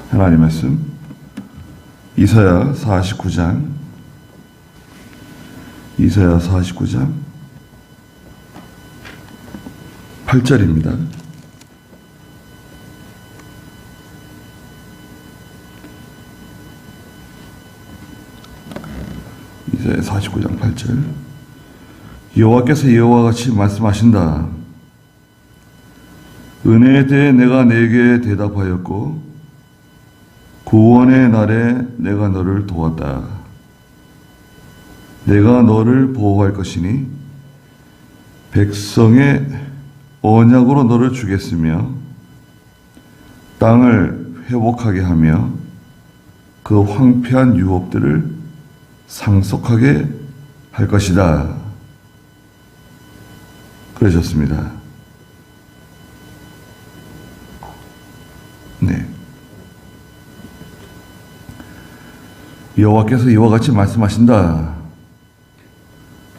하나님 말씀 이사야 49장 8절입니다. 이사야 49장 8절 여호와께서 이와 같이 말씀하신다. 은혜에 대해 내가 네게 대답하였고 구원의 날에 내가 너를 도왔다. 내가 너를 보호할 것이니 백성의 언약으로 너를 주겠으며 땅을 회복하게 하며 그 황폐한 유업들을 상속하게 할 것이다. 그러셨습니다. 네. 여호와께서 이와 같이 말씀하신다.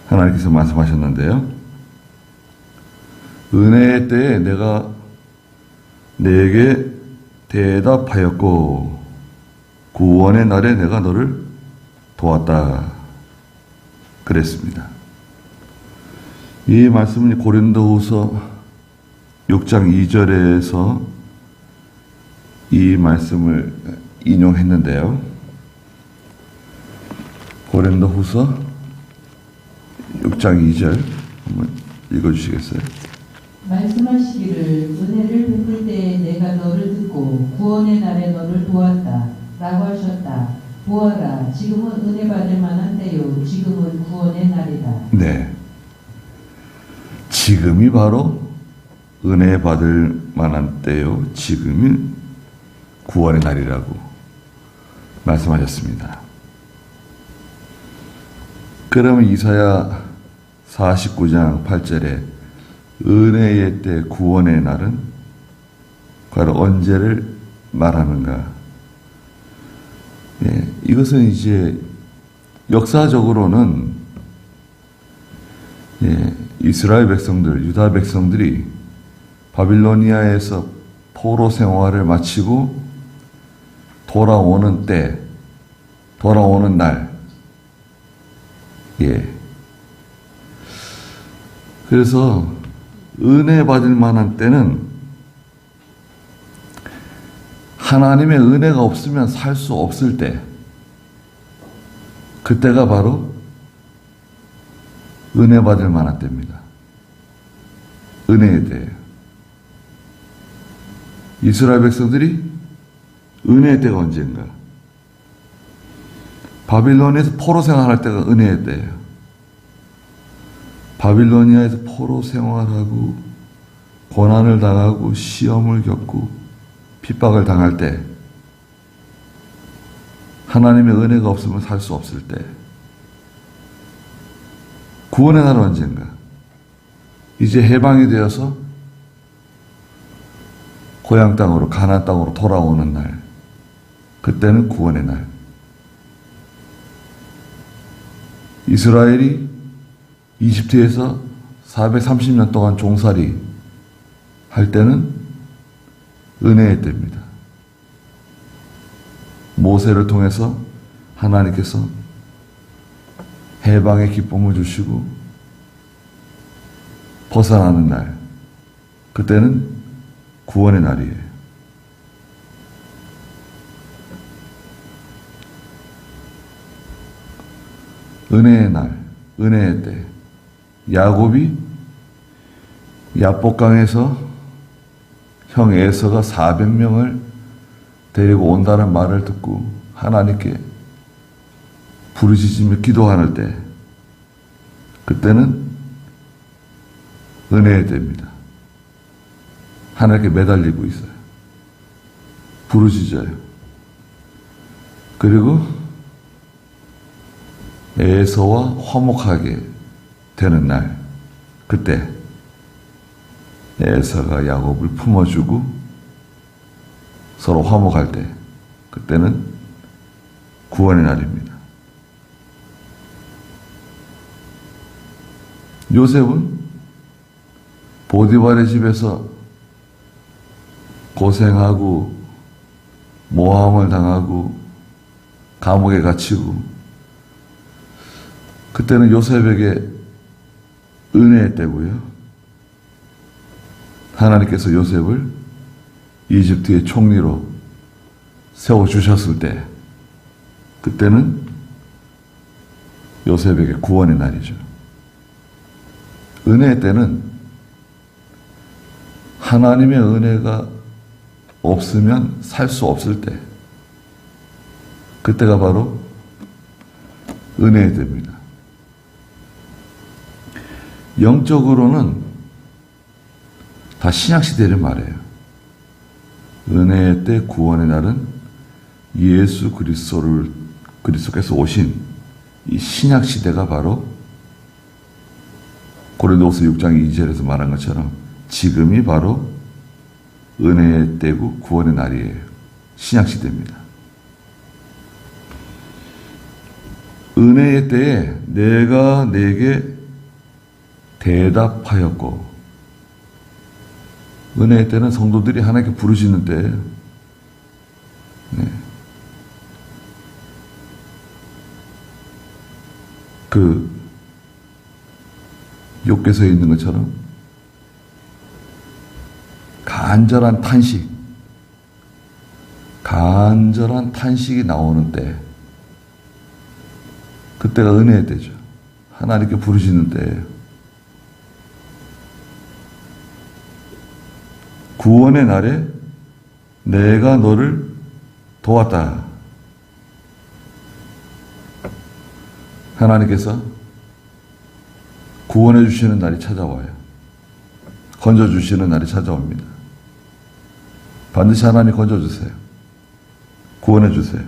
하나님께서 말씀하셨는데요. 은혜의 때에 내가 네게 대답하였고 구원의 날에 내가 너를 도왔다. 그랬습니다. 이 말씀은 고린도후서 6장 2절에서 이 말씀을 인용했는데요. 고린도후서 6장 2절 한번 읽어주시겠어요? 말씀하시기를 은혜를 베풀 때에 내가 너를 듣고 구원의 날에 너를 도왔다 라고 하셨다. 보아라, 지금은 은혜 받을 만한 때요, 지금은 구원의 날이다. 네, 지금이 바로 은혜 받을 만한 때요, 지금이 구원의 날이라고 말씀하셨습니다. 그러면 이사야 49장 8절에 은혜의 때 구원의 날은 과연 언제를 말하는가? 예, 이것은 이제 역사적으로는 이스라엘 백성들, 유다 백성들이 바빌로니아에서 포로 생활을 마치고 돌아오는 때, 돌아오는 날, 그래서 은혜 받을 만한 때는 하나님의 은혜가 없으면 살 수 없을 때, 그때가 바로 은혜 받을 만한 때입니다. 은혜에 대해요. 이스라엘 백성들이 은혜의 때가 언제인가? 바빌로니아에서 포로 생활할 때가 은혜의 때예요. 바빌로니아에서 포로 생활하고 고난을 당하고 시험을 겪고 핍박을 당할 때, 하나님의 은혜가 없으면 살 수 없을 때, 구원의 날은 언젠가? 이제 해방이 되어서 고향 땅으로, 가나안 땅으로 돌아오는 날, 그때는 구원의 날. 이스라엘이 이집트에서 430년 동안 종살이 할 때는 은혜의 때입니다. 모세를 통해서 하나님께서 해방의 기쁨을 주시고 벗어나는 날, 그때는 구원의 날이에요. 은혜의 날, 은혜의 때. 야곱이 야복강에서 형 에서가 400명을 데리고 온다는 말을 듣고 하나님께 부르짖으며 기도하는 때, 그때는 은혜의 때입니다. 하나님께 매달리고 있어요. 부르짖어요. 그리고 에서와 화목하게 되는 날, 그때 에서가 야곱을 품어주고 서로 화목할 때, 그때는 구원의 날입니다. 요셉은 보디발의 집에서 고생하고 모함을 당하고 감옥에 갇히고, 그때는 요셉에게 은혜의 때고요. 하나님께서 요셉을 이집트의 총리로 세워주셨을 때, 그때는 요셉에게 구원의 날이죠. 은혜의 때는 하나님의 은혜가 없으면 살 수 없을 때, 그때가 바로 은혜의 때입니다. 영적으로는 다 신약시대를 말해요. 은혜의 때, 구원의 날은 예수 그리스도께서 오신 이 신약시대가 바로 고린도후서 6장 2절에서 말한 것처럼 지금이 바로 은혜의 때고 구원의 날이에요. 신약시대입니다. 은혜의 때에 내가 내게 대답하였고, 은혜의 때는 성도들이 하나님께 부르짖는 때예요. 네. 그 욥기서에 있는 것처럼 간절한 탄식이 나오는 때, 그때가 은혜의 때죠. 하나님께 부르짖는 때예요. 구원의 날에 내가 너를 도왔다. 하나님께서 구원해 주시는 날이 찾아와요. 건져 주시는 날이 찾아옵니다. 반드시 하나님 건져 주세요. 구원해 주세요.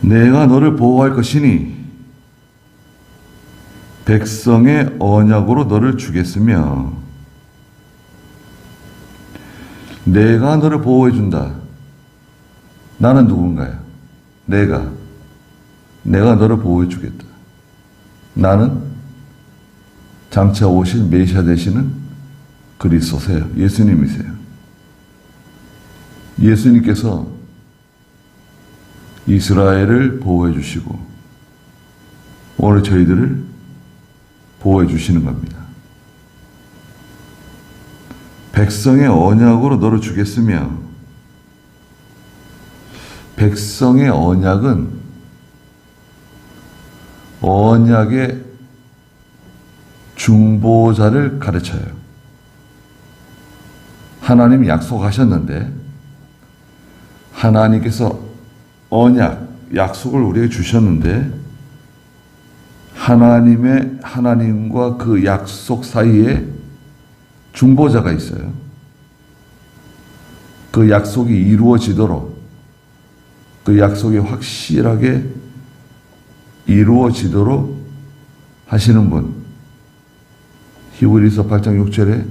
내가 너를 보호할 것이니 백성의 언약으로 너를 주겠으며, 내가 너를 보호해 준다. 나는 누군가요? 내가 너를 보호해 주겠다. 나는 장차 오실 메시아 되시는 그리스도세요. 예수님이세요. 예수님께서 이스라엘을 보호해 주시고 오늘 저희들을 보호해 주시는 겁니다. 백성의 언약으로 너를 주겠으며, 백성의 언약은 언약의 중보자를 가르쳐요. 하나님이 약속하셨는데, 하나님께서 약속을 우리에게 주셨는데, 하나님과 그 약속 사이에 중보자가 있어요. 그 약속이 이루어지도록, 그 약속이 확실하게 이루어지도록 하시는 분. 히브리서 8장 6절에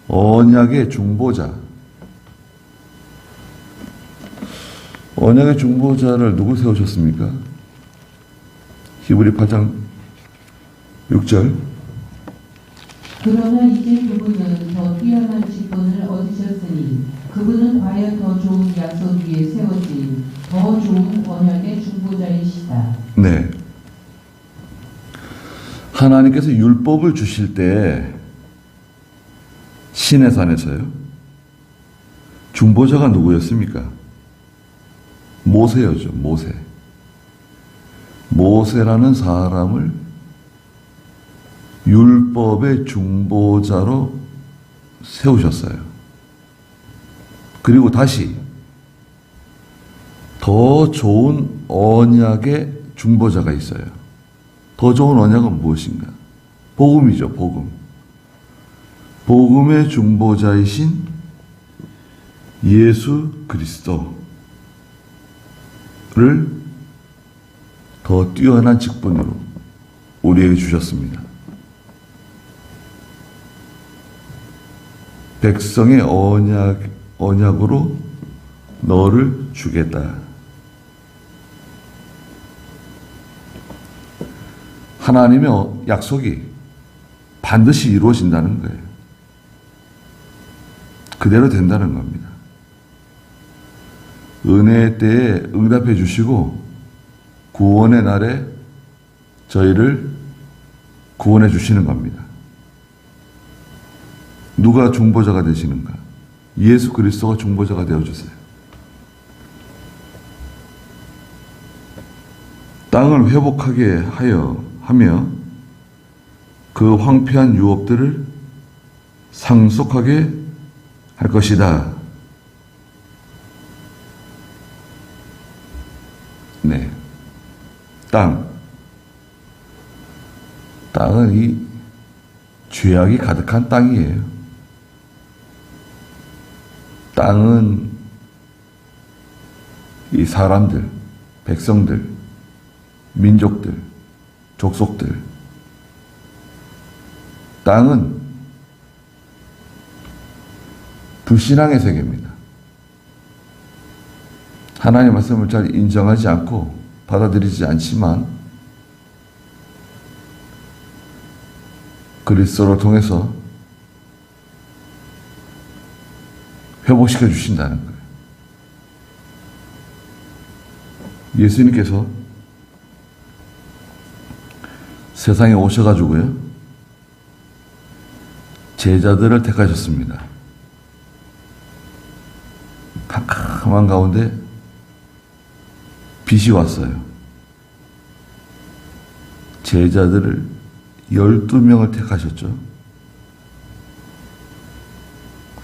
언약의 중보자. 언약의 중보자를 누구 세우셨습니까? 히브리 8장 6절. 그러나 이제 그분은 더 뛰어난 직분을 얻으셨으니 그분은 과연 더 좋은 약속 위에 세워진 더 좋은 언약의 중보자이시다. 네. 하나님께서 율법을 주실 때 시내산에서요, 중보자가 누구였습니까? 모세였죠. 모세라는 사람을 율법의 중보자로 세우셨어요. 그리고 다시 더 좋은 언약의 중보자가 있어요. 더 좋은 언약은 무엇인가? 복음이죠. 복음의 중보자이신 예수 그리스도를 더 뛰어난 직분으로 우리에게 주셨습니다. 백성의 언약으로 너를 주겠다. 하나님의 약속이 반드시 이루어진다는 거예요. 그대로 된다는 겁니다. 은혜의 때에 응답해 주시고 구원의 날에 저희를 구원해 주시는 겁니다. 누가 중보자가 되시는가? 예수 그리스도가 중보자가 되어주세요. 땅을 회복하게 하며 그 황폐한 유업들을 상속하게 할 것이다. 네. 땅은 이 죄악이 가득한 땅이에요. 땅은 이 사람들, 백성들, 민족들, 족속들, 땅은 불신앙의 세계입니다. 하나님의 말씀을 잘 인정하지 않고 받아들이지 않지만 그리스도를 통해서 회복시켜 주신다는 거예요. 예수님께서 세상에 오셔가지고요, 제자들을 택하셨습니다. 캄캄한 가운데 빛이 왔어요. 제자들을 12명을 택하셨죠.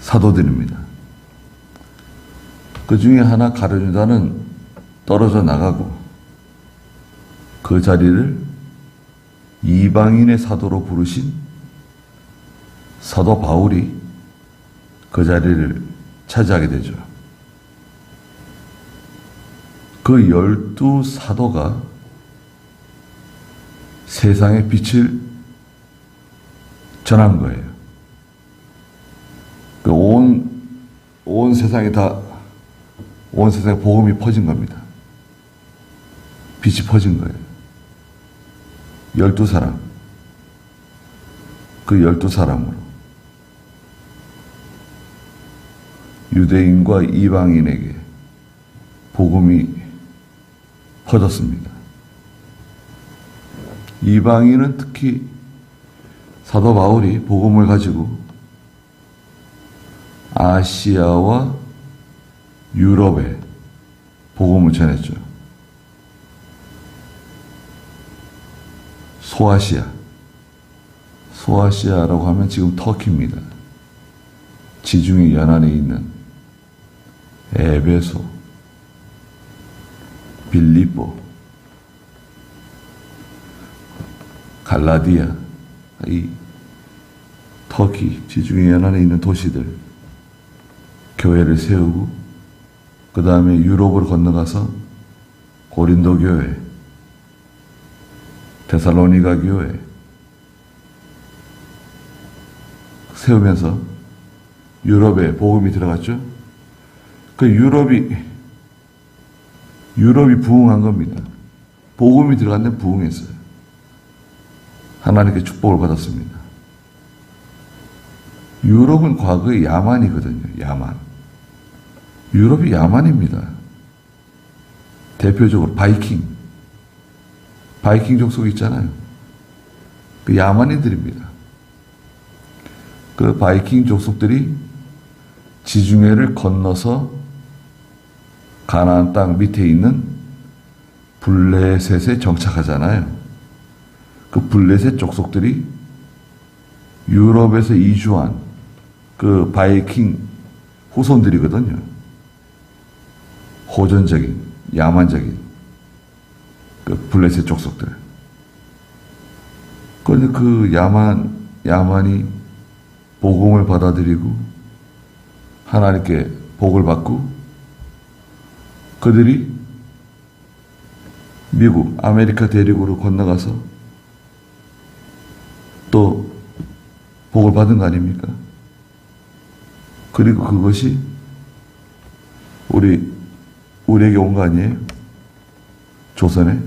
사도들입니다. 그 중에 하나 가룟유다는 떨어져 나가고 그 자리를 이방인의 사도로 부르신 사도 바울이 그 자리를 차지하게 되죠. 그 12사도가 세상의 빛을 전한 거예요. 온 세상에 온 세상에 복음이 퍼진 겁니다. 빛이 퍼진 거예요. 12사람. 그 12사람으로 유대인과 이방인에게 복음이 퍼졌습니다. 이방인은 특히 사도 바울이 복음을 가지고 아시아와 유럽에 복음을 전했죠. 소아시아라고 하면 지금 터키입니다. 지중해 연안에 있는 에베소, 빌립보, 갈라디아, 이 터키 지중해 연안에 있는 도시들 교회를 세우고 그 다음에 유럽으로 건너가서 고린도 교회, 데살로니가 교회 세우면서 유럽에 복음이 들어갔죠. 그 유럽이 부흥한 겁니다. 복음이 들어갔는데 부흥했어요. 하나님께 축복을 받았습니다. 유럽은 과거에 야만이거든요. 야만. 유럽이 야만입니다. 대표적으로 바이킹 족속 있잖아요. 그 야만인들입니다. 그 바이킹 족속들이 지중해를 건너서 가나안 땅 밑에 있는 블레셋에 정착하잖아요. 그 블레셋 족속들이 유럽에서 이주한 그 바이킹 후손들이거든요. 호전적인, 야만적인 그 블레셋 족속들. 그런데 그 야만이 복음을 받아들이고 하나님께 복을 받고 그들이 미국, 아메리카 대륙으로 건너가서 또 복을 받은 거 아닙니까? 그리고 그것이 우리에게 온 거 아니에요? 조선에.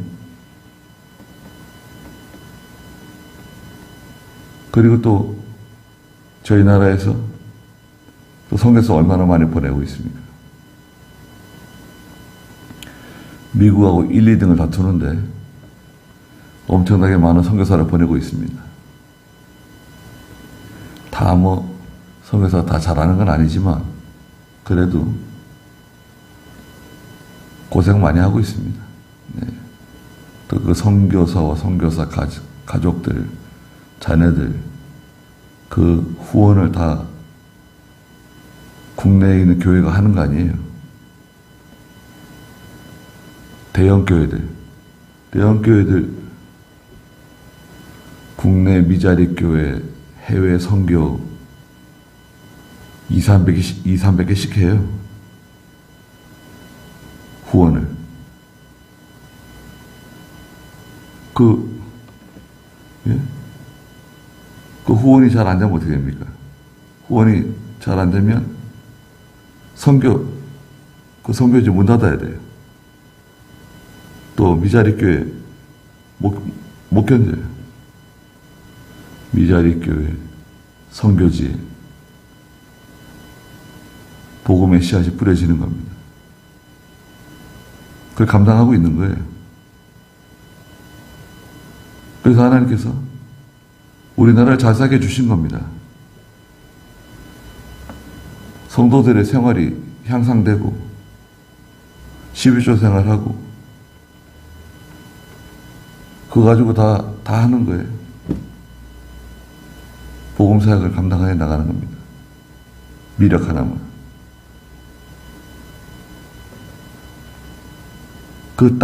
그리고 또 저희 나라에서 또 선교사 얼마나 많이 보내고 있습니까? 미국하고 1, 2등을 다투는데 엄청나게 많은 선교사를 보내고 있습니다. 다 선교사가 다 잘하는 건 아니지만 그래도 고생 많이 하고 있습니다. 네. 또 그 선교사와 선교사 가족들, 자녀들 그 후원을 다 국내에 있는 교회가 하는 거 아니에요. 대형 교회들 국내 미자립 교회 해외 선교 200개씩 해요. 후원을. 그 후원이 잘 안 되면 어떻게 됩니까? 후원이 잘 안 되면 선교지 문 닫아야 돼요. 또 미자립 교회 못 견뎌요. 미자립 교회 선교지에 복음의 씨앗이 뿌려지는 겁니다. 그걸 감당하고 있는 거예요. 그래서 하나님께서 우리나라를 잘 살게 해주신 겁니다. 성도들의 생활이 향상되고 11조 생활하고 그거 가지고 다 하는 거예요. 복음 사역을 감당해 나가는 겁니다. 미력 하나만. 그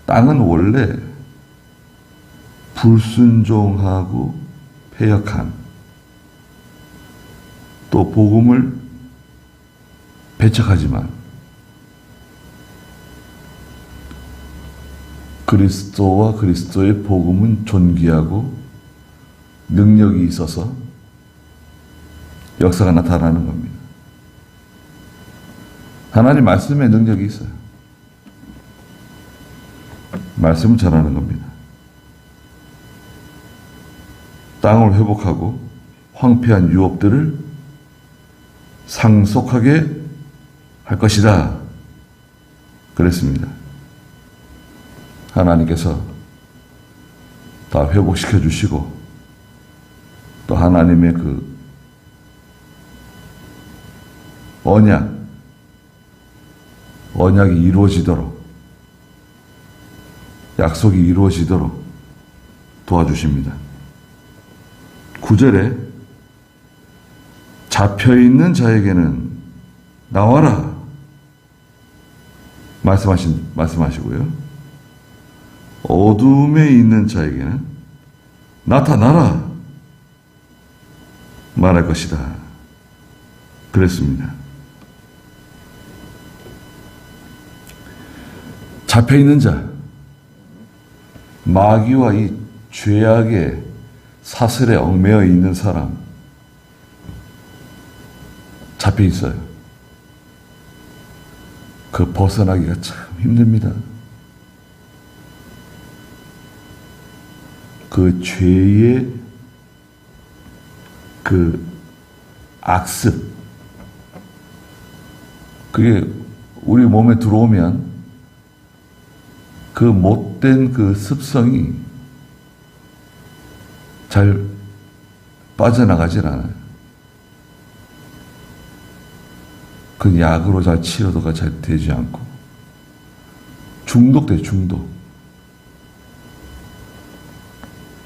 땅은 원래 불순종하고 패역한 또 복음을 배척하지만 그리스도와 그리스도의 복음은 존귀하고 능력이 있어서 역사가 나타나는 겁니다. 하나님 말씀에 능력이 있어요. 말씀을 전하는 겁니다. 땅을 회복하고 황폐한 유업들을 상속하게 할 것이다. 그랬습니다. 하나님께서 다 회복시켜 주시고 또 하나님의 그 언약이 이루어지도록 약속이 이루어지도록 도와주십니다. 9절에 잡혀있는 자에게는 나와라 말씀하시고요. 어둠에 있는 자에게는 나타나라 말할 것이다. 그랬습니다. 잡혀있는 자, 마귀와 이 죄악의 사슬에 얽매여 있는 사람 잡혀 있어요. 그 벗어나기가 참 힘듭니다. 그 죄의 그 악습, 그게 우리 몸에 들어오면 그 못된 그 습성이 잘 빠져나가질 않아요. 그 약으로 잘 치료가 잘 되지 않고 중독돼, 중독.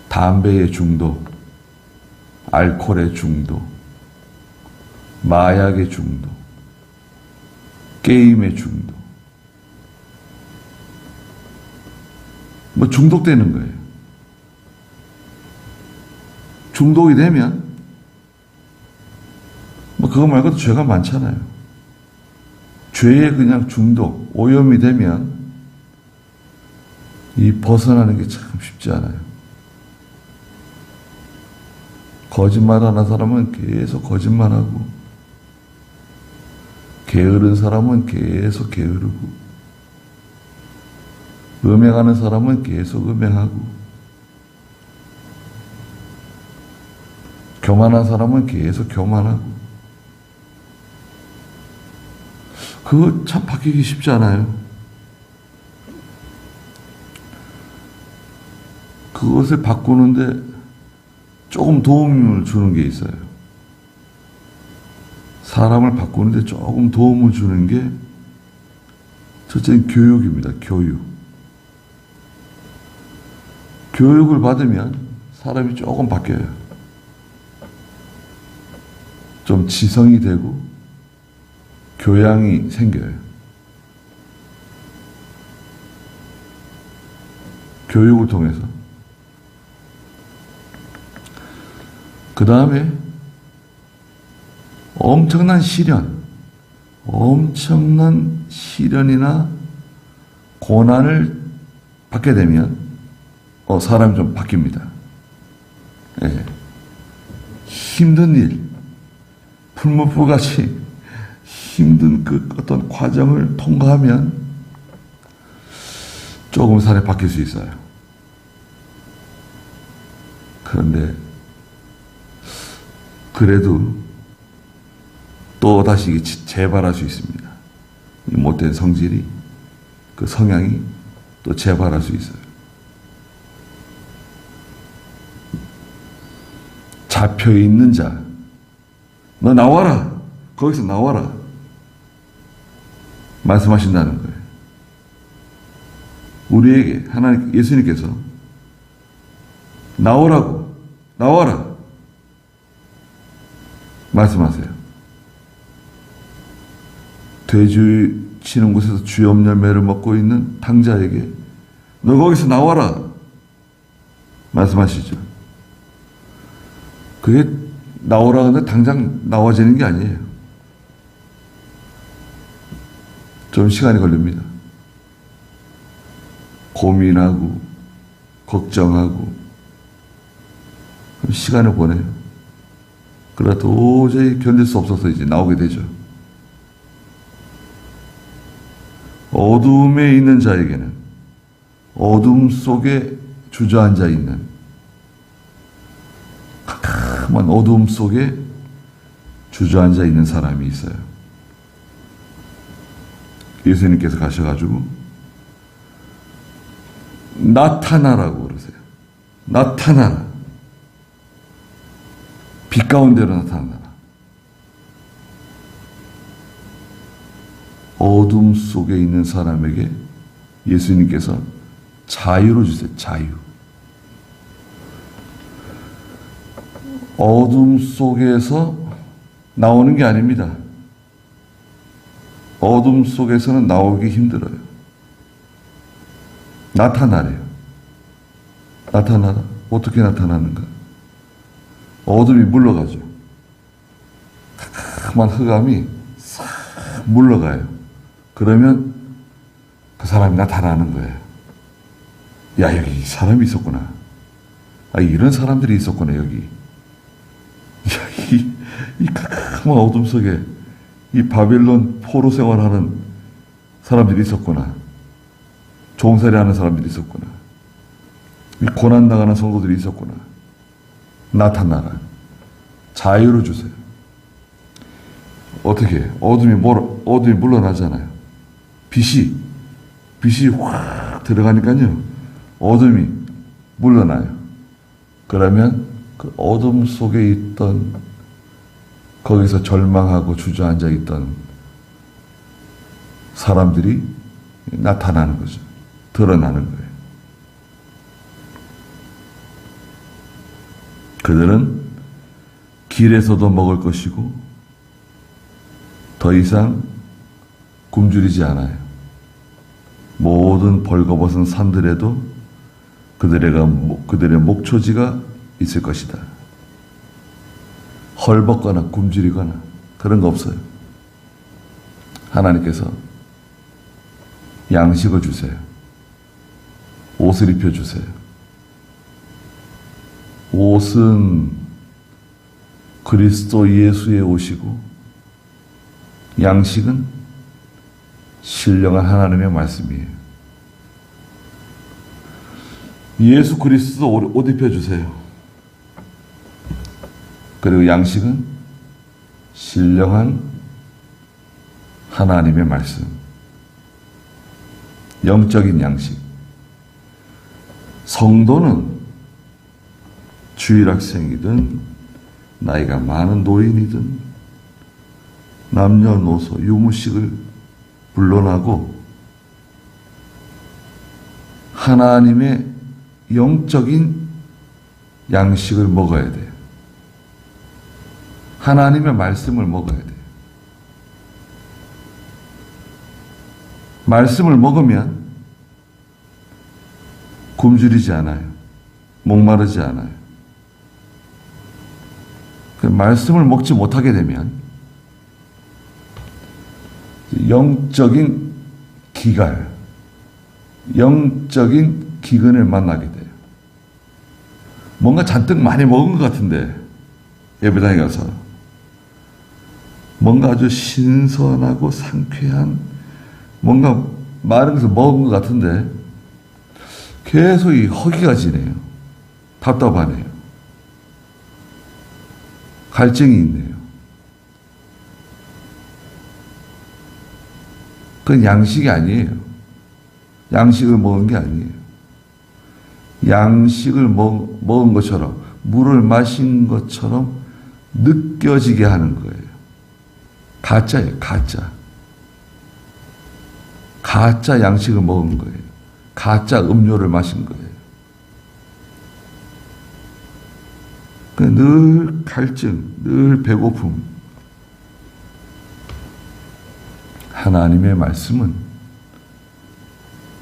담배의 중독, 알코올의 중독, 마약의 중독, 게임의 중독. 중독되는 거예요. 중독이 되면 그거 말고도 죄가 많잖아요. 죄에 그냥 중독, 오염이 되면 이 벗어나는 게 참 쉽지 않아요. 거짓말하는 사람은 계속 거짓말하고 게으른 사람은 계속 게으르고 음행하는 사람은 계속 음행하고 교만한 사람은 계속 교만하고 그거 참 바뀌기 쉽지 않아요. 그것을 바꾸는데 조금 도움을 주는 게 있어요. 사람을 바꾸는데 조금 도움을 주는 게 첫째는 교육입니다. 교육. 교육을 받으면 사람이 조금 바뀌어요. 좀 지성이 되고 교양이 생겨요. 교육을 통해서. 그 다음에 엄청난 시련이나 고난을 받게 되면 사람이 좀 바뀝니다. 예. 힘든 일, 풀무불같이 힘든 그 어떤 과정을 통과하면 조금 사람이 바뀔 수 있어요. 그런데 그래도 또 다시 재발할 수 있습니다. 이 못된 성질이, 그 성향이 또 재발할 수 있어요. 잡혀 있는 자, 너 나와라. 거기서 나와라. 말씀하신다는 거예요. 우리에게 하나님, 예수님께서 나오라고, 나와라. 말씀하세요. 돼지 치는 곳에서 주염 열매를 먹고 있는 탕자에게 너 거기서 나와라. 말씀하시죠. 그게 나오라 하는데 당장 나와지는 게 아니에요. 좀 시간이 걸립니다. 고민하고 걱정하고 시간을 보내요. 그러다 도저히 견딜 수 없어서 이제 나오게 되죠. 어둠에 있는 자에게는 어둠 속에 주저앉아 있는 캄캄한 어둠 속에 주저앉아 있는 사람이 있어요. 예수님께서 가셔가지고 나타나라고 그러세요. 나타나라. 빛 가운데로 나타나라. 어둠 속에 있는 사람에게 예수님께서 자유를 주세요. 자유. 어둠 속에서 나오는 게 아닙니다. 어둠 속에서는 나오기 힘들어요. 나타나래요. 나타나라. 어떻게 나타나는가? 어둠이 물러가죠. 캄캄한 흑암이 싹 물러가요. 그러면 그 사람이 나타나는 거예요. 야, 여기 사람이 있었구나. 아, 이런 사람들이 있었구나, 여기. 야, 이 캄캄한 어둠 속에 이 바벨론 포로 생활하는 사람들이 있었구나. 종살이 하는 사람들이 있었구나. 이 고난당하는 성도들이 있었구나. 나타나라. 자유를 주세요. 어떻게? 어둠이 물러나잖아요. 빛이 확 들어가니까요. 어둠이 물러나요. 그러면 그 어둠 속에 있던, 거기서 절망하고 주저앉아 있던 사람들이 나타나는 거죠. 드러나는 거예요. 그들은 길에서도 먹을 것이고 더 이상 굶주리지 않아요. 모든 벌거벗은 산들에도 그들의 목초지가 있을 것이다. 헐벗거나 굶주리거나 그런 거 없어요. 하나님께서 양식을 주세요. 옷을 입혀주세요. 옷은 그리스도 예수의 옷이고 양식은 신령한 하나님의 말씀이에요. 예수 그리스도 옷 입혀주세요. 그리고 양식은 신령한 하나님의 말씀, 영적인 양식. 성도는 주일학생이든 나이가 많은 노인이든 남녀노소 유무식을 불론하고 하나님의 영적인 양식을 먹어야 돼요. 하나님의 말씀을 먹어야 돼요. 말씀을 먹으면 굶주리지 않아요. 목마르지 않아요. 그 말씀을 먹지 못하게 되면 영적인 기갈, 영적인 기근을 만나게 돼요. 뭔가 잔뜩 많이 먹은 것 같은데 예배당에 가서 뭔가 아주 신선하고 상쾌한 뭔가 마른 것을 먹은 것 같은데 계속 이 허기가 지네요. 답답하네요. 갈증이 있네요. 그건 양식이 아니에요. 양식을 먹은 게 아니에요. 양식을 먹은 것처럼, 물을 마신 것처럼 느껴지게 하는 거예요. 가짜예요, 가짜. 가짜 양식을 먹은 거예요. 가짜 음료를 마신 거예요. 늘 갈증, 늘 배고픔. 하나님의 말씀은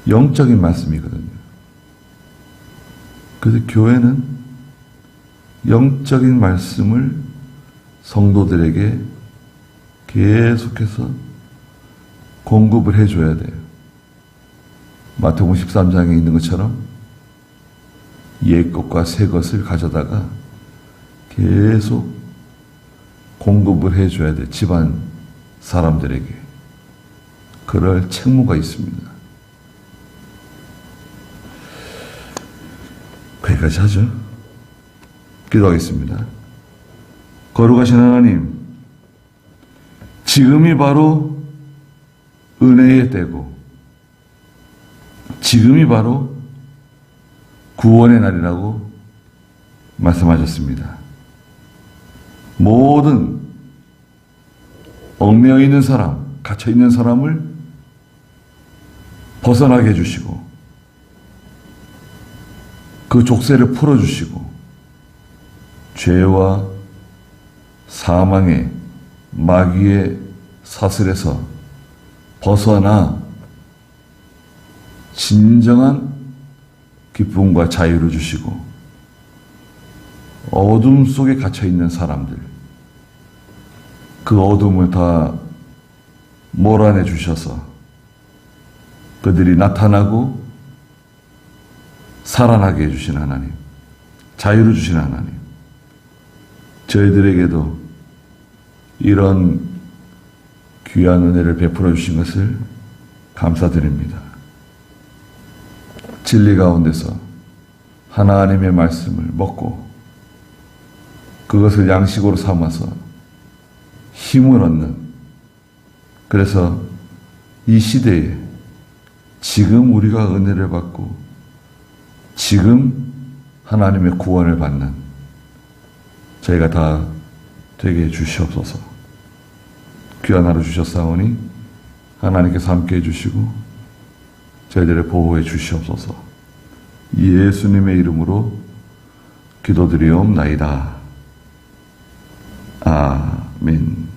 영적인 말씀이거든요. 그래서 교회는 영적인 말씀을 성도들에게 계속해서 공급을 해줘야 돼요. 마태복음 13장에 있는 것처럼 옛 것과 새 것을 가져다가 계속 공급을 해줘야 돼요. 집안 사람들에게. 그럴 책무가 있습니다. 거기까지 하죠. 기도하겠습니다. 거룩하신 하나님, 지금이 바로 은혜의 때고 지금이 바로 구원의 날이라고 말씀하셨습니다. 모든 얽매여 있는 사람, 갇혀 있는 사람을 벗어나게 해주시고 그 족쇄를 풀어주시고 죄와 사망의 마귀의 사슬에서 벗어나 진정한 기쁨과 자유를 주시고 어둠 속에 갇혀있는 사람들, 그 어둠을 다 몰아내 주셔서 그들이 나타나고 살아나게 해주신 하나님, 자유를 주신 하나님, 저희들에게도 이런 귀한 은혜를 베풀어 주신 것을 감사드립니다. 진리 가운데서 하나님의 말씀을 먹고 그것을 양식으로 삼아서 힘을 얻는, 그래서 이 시대에 지금 우리가 은혜를 받고 지금 하나님의 구원을 받는 저희가 다 되게 해 주시옵소서. 귀한 하루 주셨사오니 하나님께서 함께 해주시고 저희들을 보호해 주시옵소서. 예수님의 이름으로 기도드리옵나이다. 아멘.